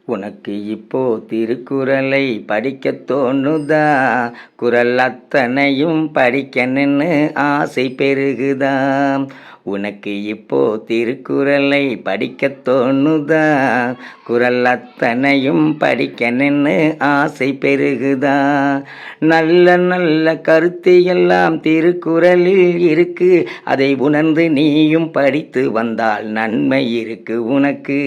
உனக்கு இப்போ திருக்குறளை படிக்கத் தோணுதா? குறள் அத்தனையும் படிக்கணுன்னு ஆசை பெருகுதா? உனக்கு இப்போ திருக்குறளை படிக்கத் தோணுதா? குறள் அத்தனையும் படிக்கணுன்னு ஆசை பெருகுதா? நல்ல நல்ல கருத்து எல்லாம் திருக்குறளில் இருக்கு, அதை உணர்ந்து நீயும் படித்து வந்தால் நன்மை இருக்கு உனக்கு.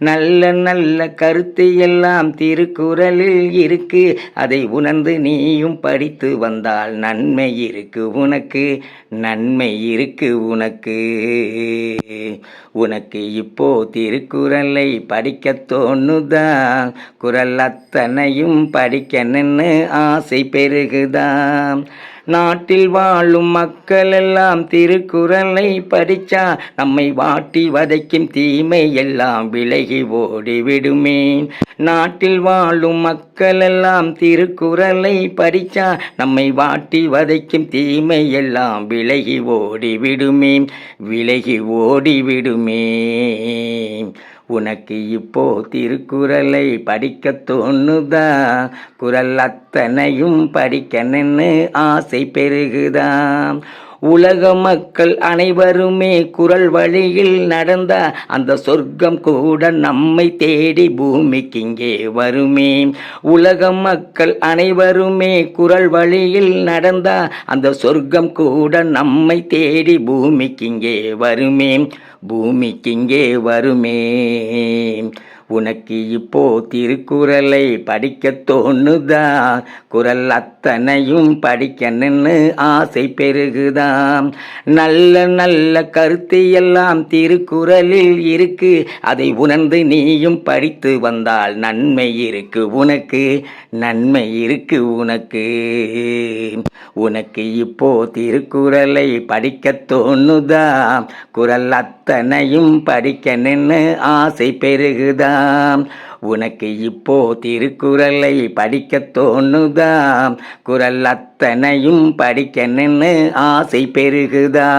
நல்ல நல்ல கருத்து எல்லாம் திருக்குறளில் இருக்கு, அதை உணர்ந்து நீயும் படித்து வந்தால் நன்மை இருக்கு உனக்கு, நன்மை இருக்கு உனக்கு. உனக்கு இப்போ திருக்குறளை படிக்கத் தோணுதா? குறள் அத்தனையும் படிக்கணுன்னு ஆசை பெருகுதா? நாட்டில் வாழும் மக்கள் எல்லாம் திருக்குறளை படிச்சா நம்மை வாட்டி வதைக்கும் தீமை எல்லாம் விலகி ஓடிவிடுமே. நாட்டில் வாழும் மக்கள் எல்லாம் திருக்குறளை படிச்சா நம்மை வாட்டி வதைக்கும் தீமை எல்லாம் விலகி ஓடிவிடுமே, விலகி ஓடிவிடுமே. உனக்கு இப்போ திருக்குறளை படிக்கத் தோணுதா? குறள் அத்தனையும் படிக்கணுன்னு ஆசை பெருகுதா? உலக மக்கள் அனைவருமே குறள் வழியில் நடந்தா அந்த சொர்க்கம் கூட நம்மை தேடி பூமிக்கு இங்கே வருமே. உலக மக்கள் அனைவருமே குறள் வழியில் நடந்தா அந்த சொர்க்கம் கூட நம்மை தேடி பூமிக்கு இங்கே வருமே, பூமிக்கு இங்கே வருமே. உனக்கு இப்போ திருக்குறளை படிக்கத் தோணுதா? குறள் அத்தனையும் படிக்கணுன்னு ஆசை பெருகுதா? நல்ல நல்ல கருத்து எல்லாம் திருக்குறளில் இருக்கு, அதை உணர்ந்து நீயும் படித்து வந்தால் நன்மை இருக்கு உனக்கு, நன்மை இருக்கு உனக்கு. உனக்கு இப்போ திருக்குறளை படிக்கத் தோணுதா? குறள் அத்தனையும் படிக்கணுன்னு ஆசை பெருகுதா? உனக்கு இப்போ திருக்குறளை படிக்கத் தோணுதா? குறள் அத்தனையும் படிக்கணுன்னு ஆசை பெருகுதா?